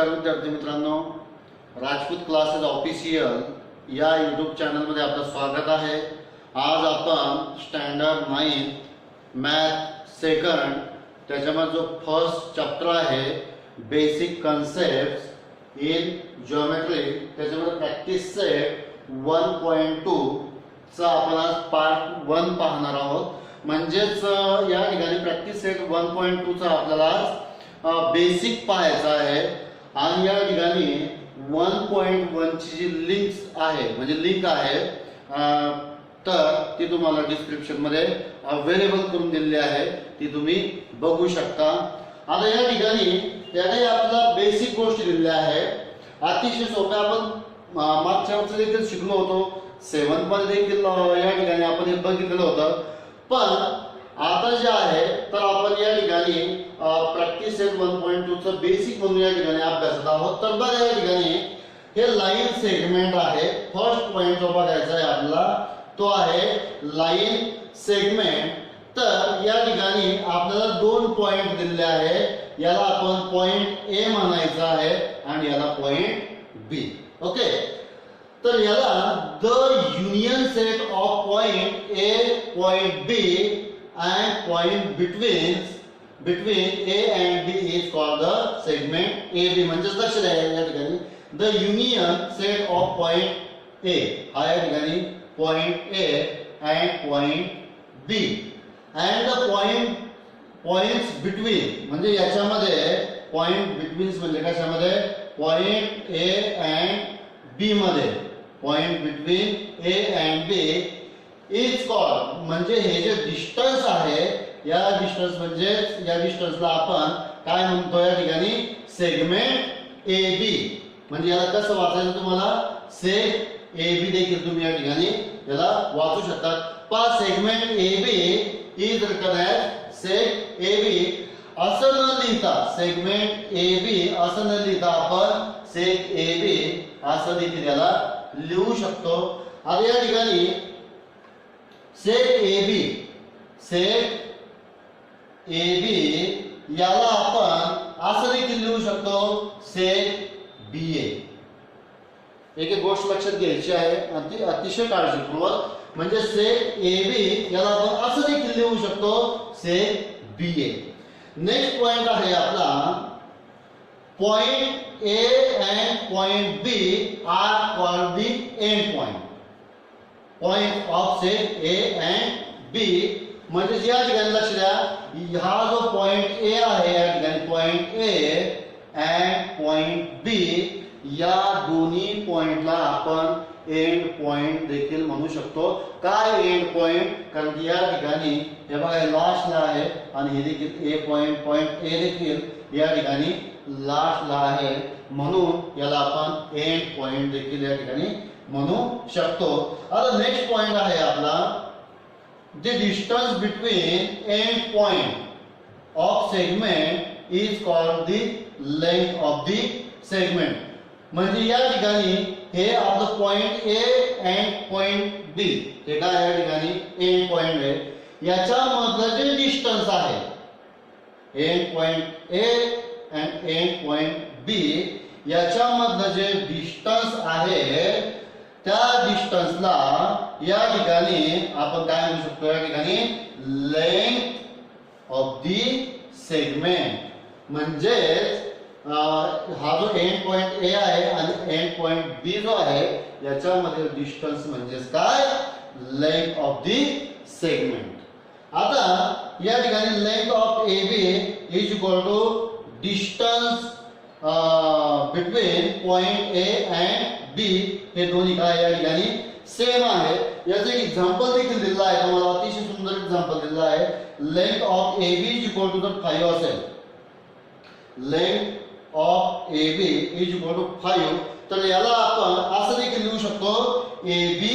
नमस्कार विद्यार्थी मित्रांनो, राजपूत क्लासेस ऑफिशियल या यूट्यूब चॅनलमध्ये आपलं स्वागत आहे। आज आपण स्टँडर्ड 9 मॅथ सेकंड त्याच्यामध्ये जो फर्स्ट चॅप्टर आहे बेसिक कन्सेप्ट्स इन जिओमेट्री त्याच्यामध्ये प्रॅक्टिस सेट 1.2 चा आपण आज पार्ट 1 पाहणार आहोत। म्हणजेच या ठिकाणी प्रॅक्टिस सेट 1.2 चा आपल्याला बेसिक पाहायचा आहे आणि या ठिकाणी 1.1 ची जी लिंक्स आहे म्हणजे लिंक आहे तर ती तुम्हाला डिस्क्रिप्शन मध्ये अवेलेबल करून दिलेली आहे, ती तुम्ही बघू शकता। आता या ठिकाणी याने आपल्याला बेसिक गोष्टी दिलेल्या आहे, अतिशय सोप्या। आपण मागच्या वर्षी देखील शिकलो होतो, 7th मध्ये देखील या ठिकाणी आपण हे बघितलेलं होतं। पण आता जे आहे तर आपण या ठिकाणी प्रॅक्टिस सेट 1.2 चं बेसिक म्हणून या ठिकाणी अभ्यासत आहोत। तर बघा या ठिकाणी हे लाईन सेगमेंट आहे। फर्स्ट पॉइंट जो बघायचा आहे आपल्याला तो आहे लाईन सेगमेंट। तर या ठिकाणी आपल्याला 2 पॉइंट दिलेले आहे, याला आपण पॉइंट ए म्हणायचा आहे आणि याला पॉइंट बी। ओके, तर याला the union set of point A point B and point between A and B is called the segment AB। म्हणजे लक्ष द्या या ठिकाणी the union set of point A हा या ठिकाणी point A and point B and the points between म्हणजे याच्यामध्ये point between म्हणजे कशामध्ये point A and B मध्ये point between A and B is called म्हणजे हे जे डिस्टन्स आहे या डिस्टन्स म्हणजे या डिस्टन्सला आपण काय म्हणतो या ठिकाणी सेगमेंट ए बी। म्हणजे याला कसं वाचायचं तुम्हाला सेग ए बी देखील तुम्ही या ठिकाणी याला वाचू शकता। पा segment A B is written as seg A B असं न लिहिता सेगमेंट ए बी असं न लिहिता आपण सेग ए बी असं देखील याला लिहू शकतो। आता या ठिकाणी सेग ए बी याला आपण असं देखील लिहू शकतो सेग बी ए। एक गोष्ट लक्षात घ्यायची आहे अतिशय काळजीपूर्वक, म्हणजे सेग ए बी याला आपण असं देखील लिहू शकतो सेग बी ए। नेक्स्ट पॉइंट आहे आपला point A and point B are called the end point. Point of set A and B म्हणजे या ठिकाणी लक्ष द्या, हा जो पॉइंट ए आहे या ठिकाणी पॉइंट ए अँड पॉइंट बी या दोन्ही पॉइंटला आपण एंड पॉइंट देखील म्हणू शकतो। काय एंड पॉइंट? कारण की या ठिकाणी हे बघा लास्टला आहे आणि हे देखील ए पॉइंट ए देखील या ठिकाणी लास्टला आहे, म्हणून याला आपण एंड पॉइंट देखील या ठिकाणी म्हणू शकतो। आता नेक्स्ट पॉइंट आहे आपला the distance between end point of segment is called the length of the segment. म्हणजे या ठिकाणी हे आपलं पॉइंट ए अँड पॉइंट बी हे काय या ठिकाणी एंड पॉइंट आहे, याच्या मधलं जे डिस्टन्स आहे end point A and end point B याच्या मधलं जे डिस्टन्स आहे त्या डिस्टन्सला या ठिकाणी आपण काय म्हणू शकतो या ठिकाणी लेंथ ऑफ द सेगमेंट। म्हणजे हा जो एंड पॉइंट ए आहे आणि एंड पॉइंट बी जो आहे याच्यामध्ये डिस्टन्स म्हणजे काय लेंथ ऑफ द सेगमेंट। आता या ठिकाणी length of A B is equal to distance between point A and B हे दोन्ही काय या ठिकाणी सेम आहे। याचं एक एक्झाम्पल देखील दिलेलं आहे तुम्हाला, अतिशय सुंदर एक्झाम्पल दिलेलं आहे। Length of A B is equal to 5 असेल, length of A B is equal to 5, तर याला आपण असं देखील लिहू शकतो A B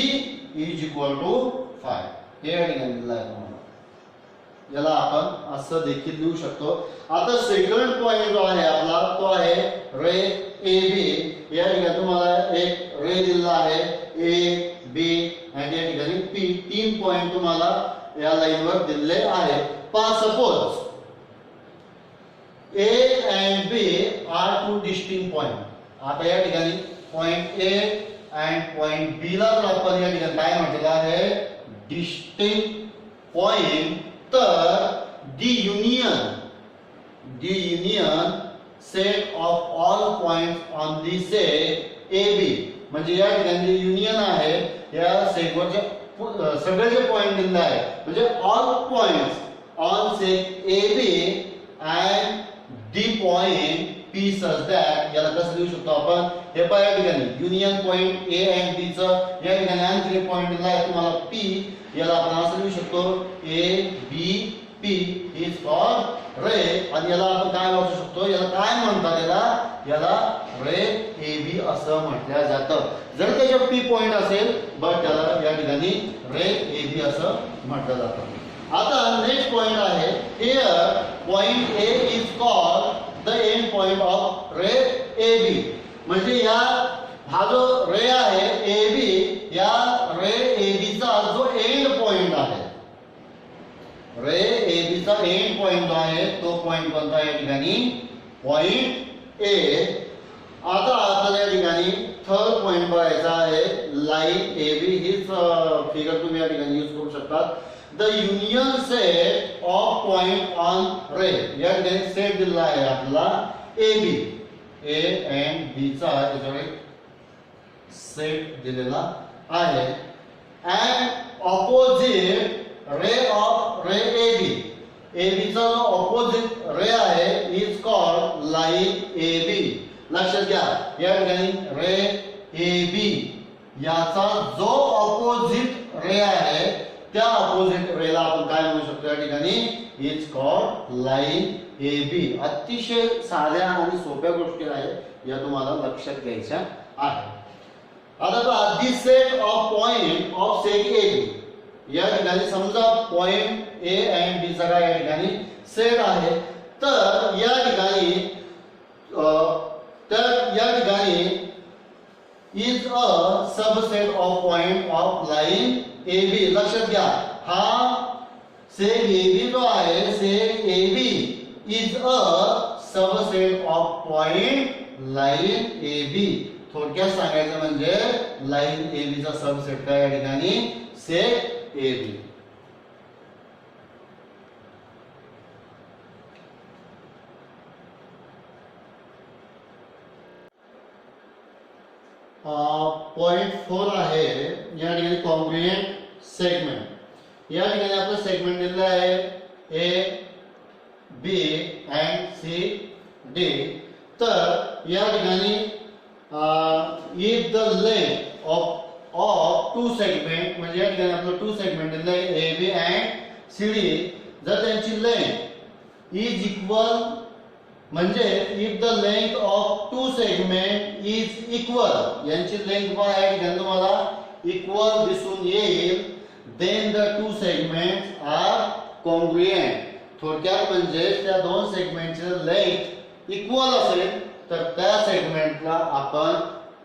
is equal to 5 हे या ठिकाणी दिलेलं आहे तुम्हाला, याला आपण असं देखील लिहू शकतो। आता सेकंड पॉइंट जो आहे आपला तो आहे रे ए बी। या ठिकाणी तुम्हाला एक रे दिलेला आहे ए बी आणि या ठिकाणी पी, 3 पॉइंट तुम्हाला या लाईनवर दिलेले आहेत। पहा suppose A and B are two distinct point. आता या ठिकाणी point A and point B ला जर आपण या ठिकाणी काय म्हटलेलं आहे डिस्टिंक्ट पॉइंट, तर the union set of all points on the set AB, म्हणजे या ठिकाणी जे युनियन आहे या सेटवरचे सगळे जे पॉइंट दिले आहे म्हणजे all points on set AB and the point P such that, याला कसं लिहू शकतो आपण हे पहा या ठिकाणी union point A and B च या ठिकाणी आणखी एक पॉइंट दिला आहे तुम्हाला P, याला आपण असं लिहू शकतो A B P is for रे, आणि याला आपण काय वाचू शकतो, याला काय म्हणतात, याला रे AB असं म्हटलं जातं. जर त्याच्या P पॉइंट असेल बट त्याला या ठिकाणी रे AB असं म्हटलं जातं. आता नेक्स्ट पॉइंट आहे here point A is called the end point of ray AB, म्हणजे या हा जो रे आहे AB, या रे AB चा जो एंड पॉइंट आहे, रे AB चा एंड पॉइंट जो आहे तो पॉइंट कोणता या ठिकाणी पॉइंट A. आता आपल्याला या ठिकाणी थर्ड पॉइंट बघायचा आहे लाईन AB, हीच फिगर तुम्ही या ठिकाणी यूज करू शकतात. The union set of point on रे, या ठिकाणी सेट दिलेला आहे आपल्याला AB, A and B चा याच्यावर सेट दिलेला आहे. And opposite ray of ray AB, AB चा जो ऑपोजिट रे आहे इज कॉल्ड लाईन AB. लक्षात घ्या या ठिकाणी रे AB याचा जो ऑपोजिट रे आहे त्या ऑपोजिट रेला आपण काय म्हणू शकतो या ठिकाणी इज कॉल्ड लाईन AB. अतिशय साध्या आणि सोप्या गोष्टी आहेत, या तुम्हाला लक्षात घ्यायच्या आहेत. आता पहा this set of point of set AB, या ठिकाणी समजा पॉइंट A and B चा या ठिकाणी सेट आहे, तर या ठिकाणी is a subset of point of line AB. लक्षात घ्या हा सेट AB जो आहे set AB is a subset of point line AB. थोडक्यात सांगायचं म्हणजे लाईन AB चा सबसेट काय या ठिकाणी सेट AB. पॉइंट 4 आहे या ठिकाणी कॉन्ग्रुएंट सेगमेंट. या ठिकाणी आपलं सेगमेंट दिलेलं आहे A B and C D. तर या ठिकाणी if the length of two segment, म्हणजे या ठिकाणी आपलं टू सेगमेंट दिलेलं आहे AB and CD, जर त्यांची लेंथ इज इक्वल, म्हणजे if the length of two segment is equal, यांची लेंथ पहा या ठिकाणी तुम्हाला इक्वल दिसून येईल, then the two segments are congruent. थोडक्यात म्हणजे त्या दोन सेगमेंटची लेंथ इक्वल असेल तर त्या सेगमेंटला आपण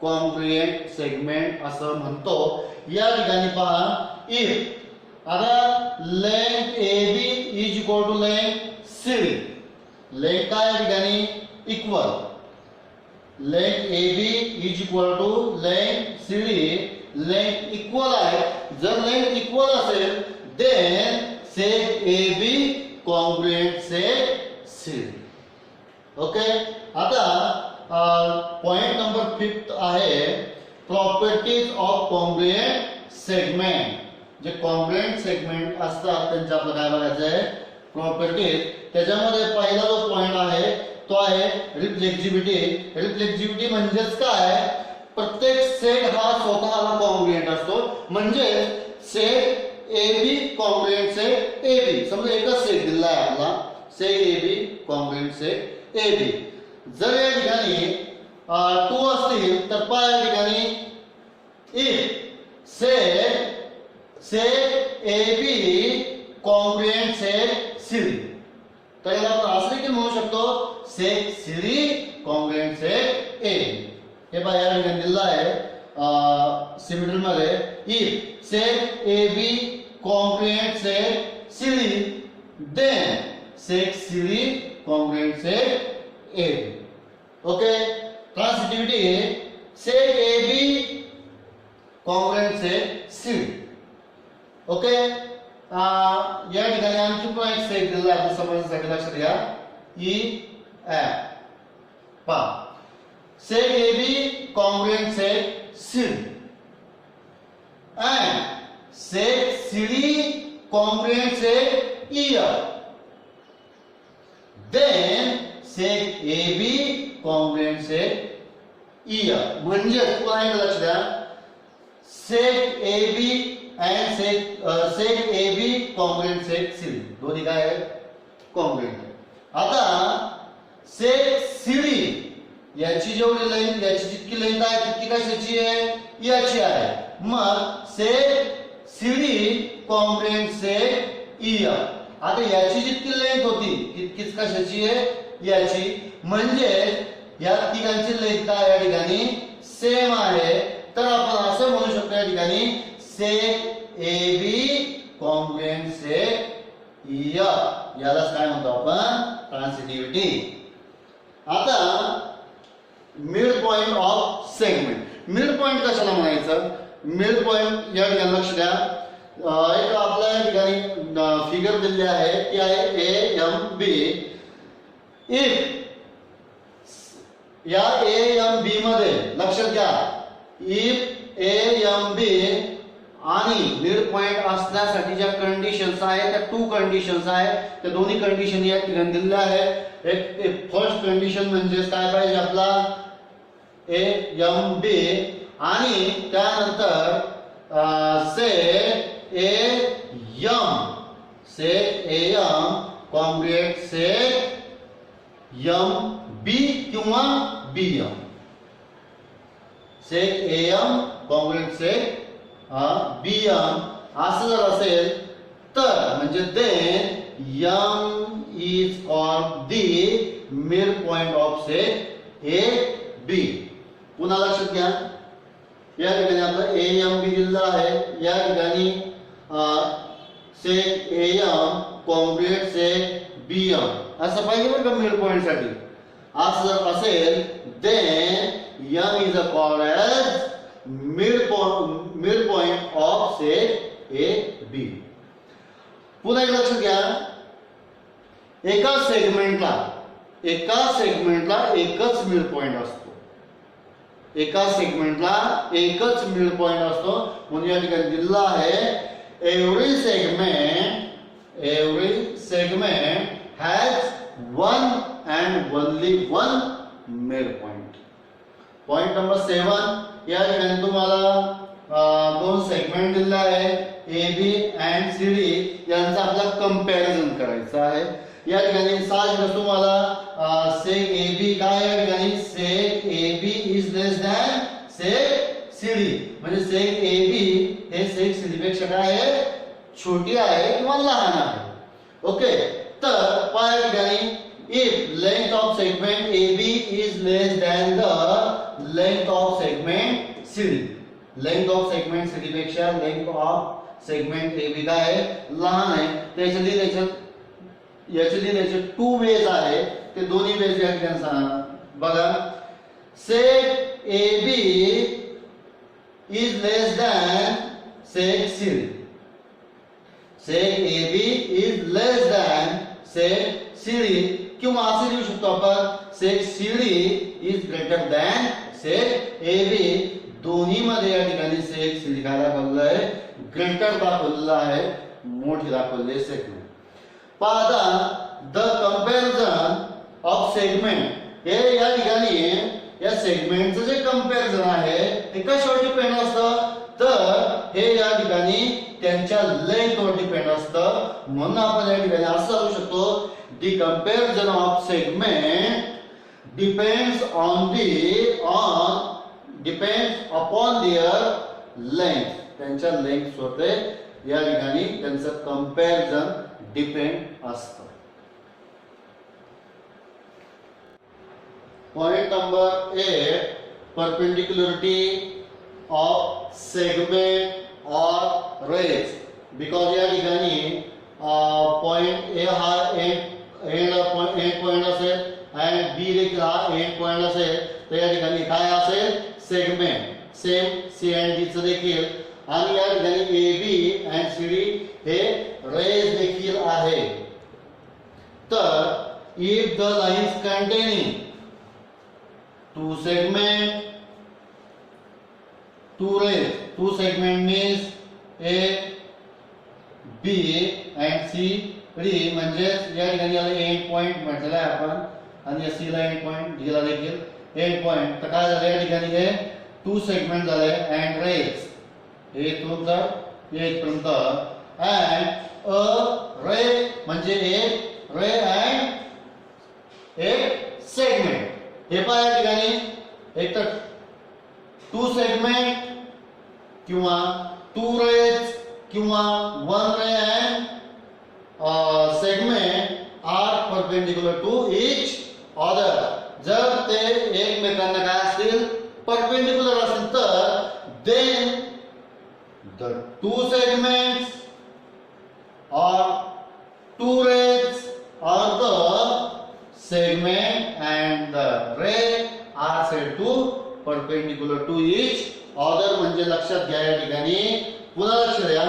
कॉन्ग्रुएंट सेगमेंट असं म्हणतो. या ठिकाणी पहा इफ आता length AB is equal to length CD, length काय या ठिकाणी equal, length AB is equal to length CD, length equal आहे. जर लेंथ इक्वल असेल then set AB congruent set CD. Okay. आता पॉइंट नंबर 5 आहे प्रॉपर्टीज ऑफ कॉन्ग्रुएंट सेगमेंट. जे congruent segment असतात त्यांच्या आपलं काय बघायचं आहे प्रॉपर्टीज. त्याच्यामध्ये पहिला जो पॉइंट आहे तो आहे रिफ्लेक्सिव्हिटी. रिफ्लेक्सिव्हिटी म्हणजेच काय, प्रत्येक सेट हा स्वतःला कॉन्ग्रुएंट असतो, म्हणजे set AB congruent set AB. समजा एकच सेट दिला आहे आपला set AB congruent set AB. जर या ठिकाणी 2 असतील तर पहा या ठिकाणी if set AB congruent set CD, तर याला आपण असं देखील म्हणू शकतो set CD congruent set AB. हे पहा या ठिकाणी दिलेलं आहे सिमेट्री मध्ये if set AB congruent set CD then set CD congruent set A B. Okay, transitivity seg A B congruent seg C D. Okay, या ठिकाणी आणखी पण एक सेक दिलेला आहे, समजण्यासाठी लक्षात घ्या. ई एफ पा seg A B congruent seg C D and sec CD congruent sec EF. Then sec AB congruent sec EF. म्हणजे पुन्हा एकदा लक्ष द्या, sec AB and sec AB congruent sec CD दोन्ही काय आहे? कॉन्ग्रुएंट आहे. आता sec CD याची जेवढी लेंथ, याची जितकी लेंथ आहे तितकी कशाची आहे? याची आहे. मग सेक सीडी कॉन्ग्रुएंट सेक ईएफ. आता याची जितकी लेंथ होती तितकीच कशाची आहे? याची. म्हणजे या तिघांची लेंथ काय या ठिकाणी सेम आहे. तर आपण असं म्हणू शकतो या ठिकाणी seg A B congruent sec EF. यालाच काय म्हणतो आपण? ट्रांसिटिव्हिटी. आता mid point of segment. Mid point कशाला म्हणायचं? मिड पॉइंट या ठिकाणी लक्ष द्या. एक आपल्या या ठिकाणी फिगर दिलेली आहे ती आहे ए एम बी. इफ या ए एम बी मध्ये लक्षात घ्या, इफ ए एम बी आणि मिड पॉइंट असण्यासाठी ज्या कंडिशन्स आहेत त्या 2 कंडिशन्स आहेत. त्या दोन्ही कंडिशन या ठिकाणी दिलेल्या आहेत. एक फर्स्ट कंडिशन म्हणजे काय पाहिजे आपला? ए एम बी आणि त्यानंतर seg A M congruent seg M B किंवा B M. Seg A M congruent seg B M असं जर असेल तर म्हणजे then M is called the mid point of seg A B. पुन्हा लक्षात घ्या, या ठिकाणी आपलं ए एम बी दिलेलं आहे. या ठिकाणी seg A M congruent seg B M असं पाहिजे बरं का मिड पॉइंट साठी. असं जर असेल then M is called as mid point of seg A B. पुन्हा एक लक्षात घ्या, एका सेगमेंटला एकच मिड पॉइंट असतो. एका सेगमेंटला एकच मिड पॉइंट असतो. म्हणून या ठिकाणी दिलेला आहे every segment has one and only one mid point. Point number 7 या ठिकाणी तुम्हाला 2 सेगमेंट दिलेला आहे A B and C D. यांचा आपला कंपॅरिझन करायचा आहे. या ठिकाणी साहजिकच तुम्हाला सेक ए बी काय या ठिकाणी seg A B is less than seg C D. म्हणजे सेक ए बी हे सेक सी डी पेक्षा काय आहे? छोटी आहे किंवा लहान आहे. ओके, तर पहा या ठिकाणी if length of segment A B is less than the length of segment C D. Length of segment C D पेक्षा length of segment A B काय आहे? लहान आहे. याचे 2 वेज आहे. ते दोन्ही वेज या ठिकाणी सांगा. बघा, seg A B is less than seg C D. Seg A B is less than seg C D किंवा असे लिहू शकतो आपण seg C D is greater than seg A B. दोन्ही मध्ये या ठिकाणी सेक सी डी काय दाखवलेलं आहे? ग्रेटर दाखवलेलं आहे, मोठी दाखवलेली सेगमेंट. पाहता द कंपॅरिझन ऑफ सेगमेंट हे या ठिकाणी या सेगमेंटचं जे कंपॅरिझन आहे ते कशावर डिपेंड असतं? तर हे या ठिकाणी त्यांच्या लेंथवर डिपेंड असतं. म्हणून आपण या ठिकाणी असं सांगू शकतो the comparison of segment depends upon their length. त्यांच्या लेंथ वरती या ठिकाणी त्यांचं कंपॅरिझन डिपेंड असतं. Point number 8 perpendicularity of segment or rays. Because या ठिकाणी पॉइंट ए हा एंड पॉइंट असेल आणि बी हा एंड पॉइंट असेल तर या ठिकाणी काय असेल segment same C and D चं देखील आणि या ठिकाणी A B and C D हे रेज देखील आहे. तर if the lines containing two segment two segment means A B and C D म्हणजे या ठिकाणी याला एंड पॉइंट म्हटलेला आहे आपण आणि या C ला एंड पॉइंट D ला देखील एंड पॉइंट. तर काय झालं या ठिकाणी हे टू सेगमेंट झाले अँड रेज हे इथून तर इथपर्यंत अँड अ रे म्हणजे एक रे अँड एक सेगमेंट. हे पहा या ठिकाणी एक तर टू सेगमेंट किंवा टू रेज किंवा one ray and segment are perpendicular to each other. जर ते एकमेकांना काय असतील परपेंडिक्युलर असेल तर then the two segments or two rays or the segment and the ray are said to perpendicular to each other. म्हणजे लक्षात घ्या या ठिकाणी पुन्हा लक्ष द्या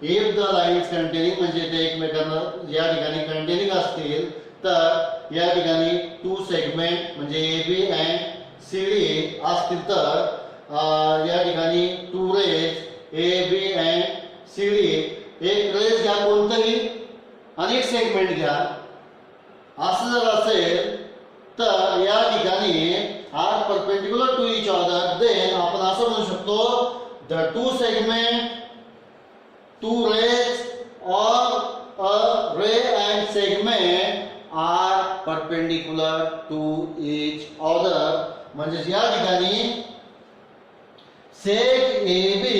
if the lines containing म्हणजे ते एकमेकांना या ठिकाणी कंटेनिंग असतील तर या ठिकाणी टू सेगमेंट म्हणजे A B and C D असतील तर या ठिकाणी two rays A B and C D एक रेस घ्या कोणतंही अनेक सेगमेंट घ्या असं जर असेल तर या ठिकाणी are perpendicular to each other then आपण असं म्हणू शकतो the two segment two rays or a ray and segment are perpendicular to each other. म्हणजे या ठिकाणी सेग A B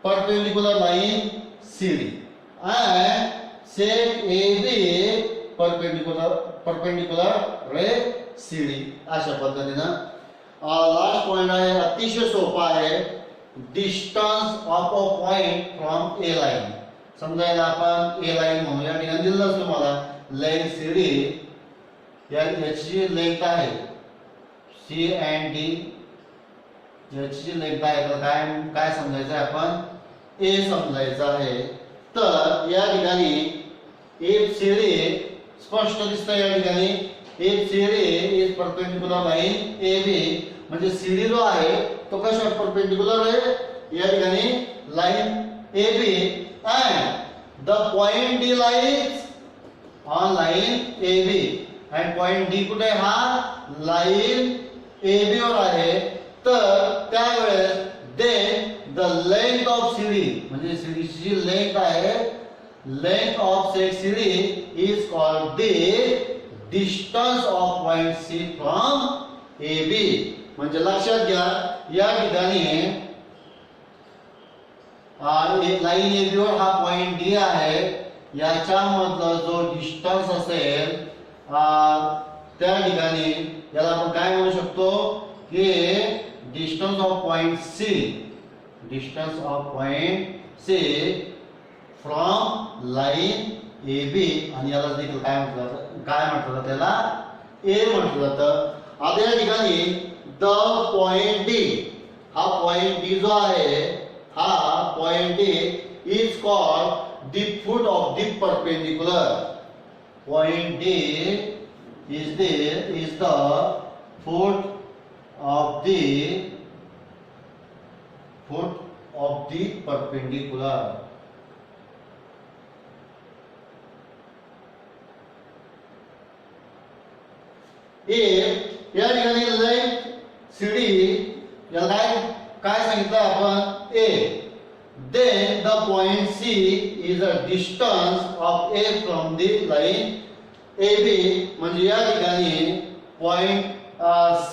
perpendicular line CD and set AB perpendicular ray CD. अशा पद्धतीनं last point आहे अतिशय सोपा आहे distance of a point from A line. समजा याला आपण ए लाईन म्हणू या ठिकाणी दिलं तुम्हाला लाईन CD याची लेंथ आहे C अँड D याची लेंथ आहे तर काय समजायचं आहे आपण ए समजायचं आहे. तर या ठिकाणी इफ CD स्पष्ट दिसतं या ठिकाणी if CD is perpendicular line A B म्हणजे CD जो आहे तो कशावर परपेंडिक्युलर आहे या ठिकाणी line A B and the point D lies on line A B and point D कुठे हा लाईन ए बी वर आहे. तर त्यावेळेस then the length of CD म्हणजे CD ची जी लेंथ आहे length of set CD is called the distance of point C from AB. म्हणजे लक्षात घ्या या ठिकाणी लाईन AB वर हा पॉइंट D आहे याच्यामधला जो डिस्टन्स असेल त्या ठिकाणी याला आपण काय म्हणू शकतो की distance of point C from line AB आणि याला देखील काय म्हटलं त्याला A म्हटलं जातं. आता या ठिकाणी द पॉइंट D हा पॉइंट D जो आहे हा point D is called the foot of the perpendicular. Point D is the foot of the perpendicular. If या ठिकाणी लेंथ CD याला काय सांगितलं आपण A then the point C is a distance of A from the line AB म्हणजे या ठिकाणी point C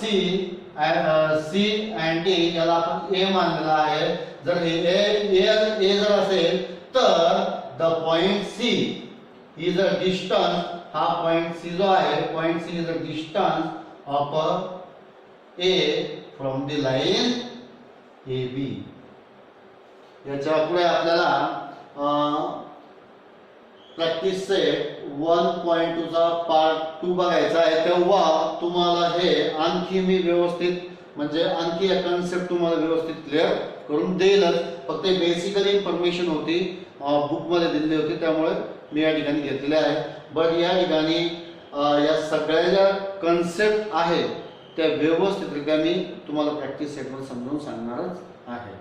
and D याला आपण A मानलेला आहे. जर हे A जर असेल तर the point C is a distance हा पॉइंट C जो आहे point C is a distance of A from the line AB. याच्या पुढे आपल्याला प्रॅक्टिस सेट 1.2चा पार्ट 2 बघायचा आहे, तेव्हा तुम्हाला हे आणखी मी व्यवस्थित म्हणजे आणखी या कन्सेप्ट तुम्हाला व्यवस्थित क्लिअर करून देईलच. फक्त बेसिकली इन्फॉर्मेशन होती बुकमध्ये दिलेली होती, त्यामुळे मी या ठिकाणी घेतलेले आहे. बट या ठिकाणी या सगळ्या ज्या कन्सेप्ट आहेत त्या व्यवस्थितरित्या मी तुम्हाला प्रॅक्टिस सेटमध्ये समजावून सांगणारच आहे.